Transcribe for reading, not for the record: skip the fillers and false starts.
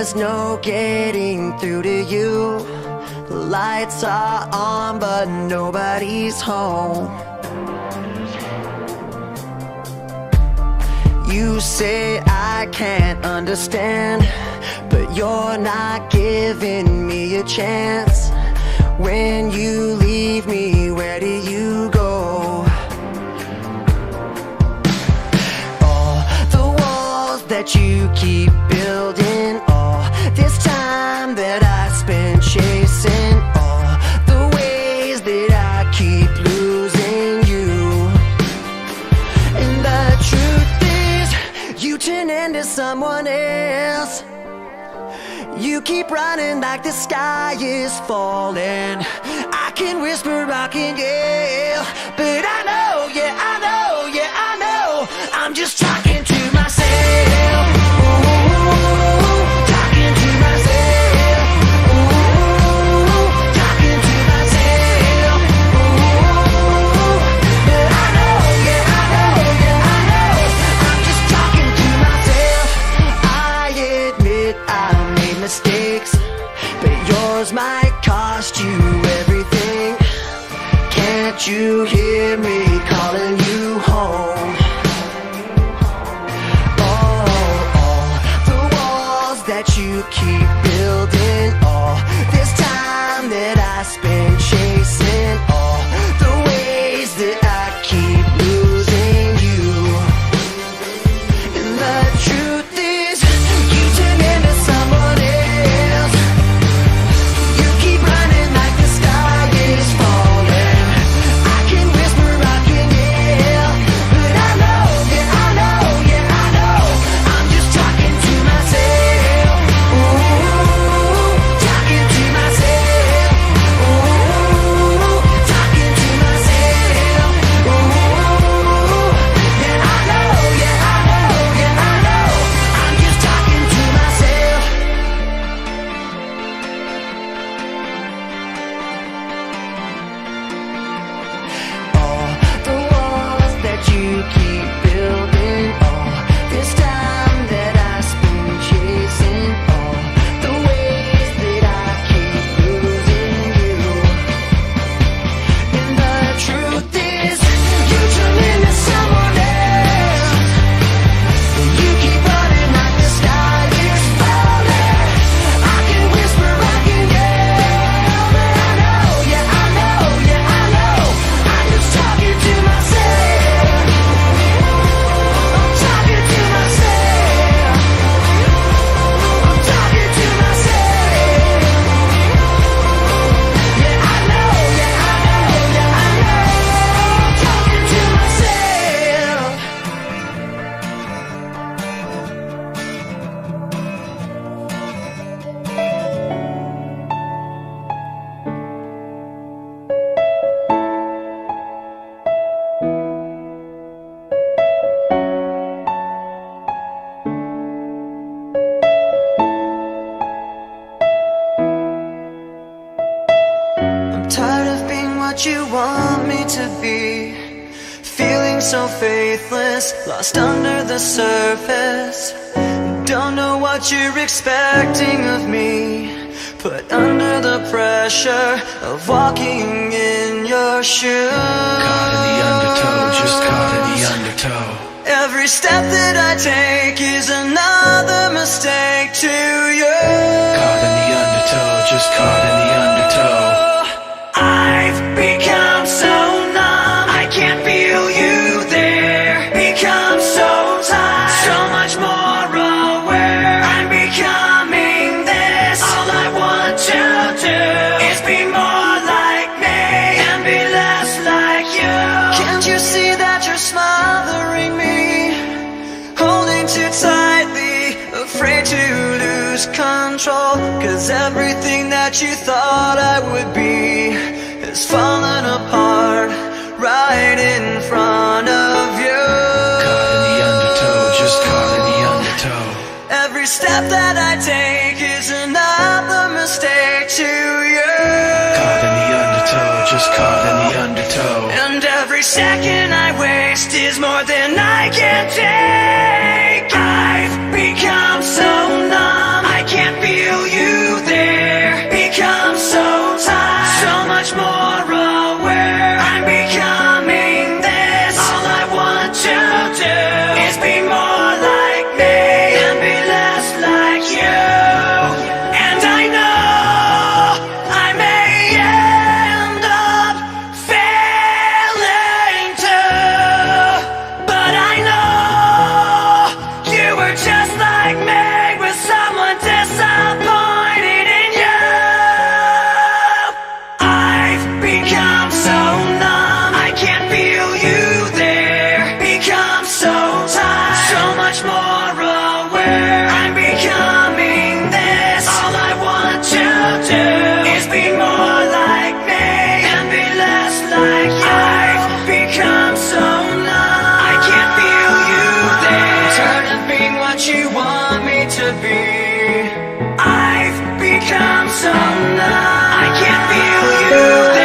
there's no getting through to you. The lights are on but nobody's home. You say I can't understand, but you're not giving me a chance. When you leave me, where do you go? All the walls that you keep building, all this time that I spent chasing, all the ways that I keep losing you. And the truth is, you turn into someone else. You keep running like the sky is falling. I can whisper, I can yell, but I know, yeah, I know, yeah, I know, I'm just talking to myself. Ooh, talking to myself. Ooh, talking to myself. Ooh, but I know, yeah, I know, yeah, I know, I'm just talking to myself. I admit I made mistakes, but yours might cost you everything. Can't you hear me calling you home? All the walls that you keep building, all this time that I spend chasing, all the ways that I keep losing you. And the truth is, you turn into someone else. You keep running like the sky is falling. I can whisper, I can yell, but I know, yeah, I know, yeah, I know, I'm just talking to myself. Ooh, talking to myself. Ooh, talking to myself. Ooh, yeah, I know, yeah, I know, yeah, I know, I'm just talking to myself. All the walls that you keep building, all this time that I spend chasing, all the ways that I keep losing you. And the truth is, you turn into someone else. You keep running like the sky is falling. I can whisper, I can yell, but I know, yeah, I know, yeah, I know, I'm just talking to myself. I'm talking to myself. I'm talking to myself. Yeah, I know, yeah, I know, yeah, I know, I'm talking to myself. I'm tired of being what you want me to be, feeling so faithless, lost under the surface. Don't know what you're expecting of me, put under the pressure of walking in your shoes. Caught in the undertow, just caught in the undertow. Every step that I take is another mistake to you. Caught in the undertow, just caught in the undertow. I've become so numb, I can't feel you there. Become so tired, so much more aware. I'm becoming this. All I want to do is be more like me and be less like you. Can't you see that you're smothering me, holding too tightly, afraid to lose control? 'Cause everything that you thought I would be has fallen apart right in front of you. Caught in the undertow, just caught in the undertow. Every step that I take is another mistake to you. Caught in the undertow, just caught in the undertow. And every second I waste is more than I can take. I've become so numb, I can't to be. I've become so numb, I can't feel you.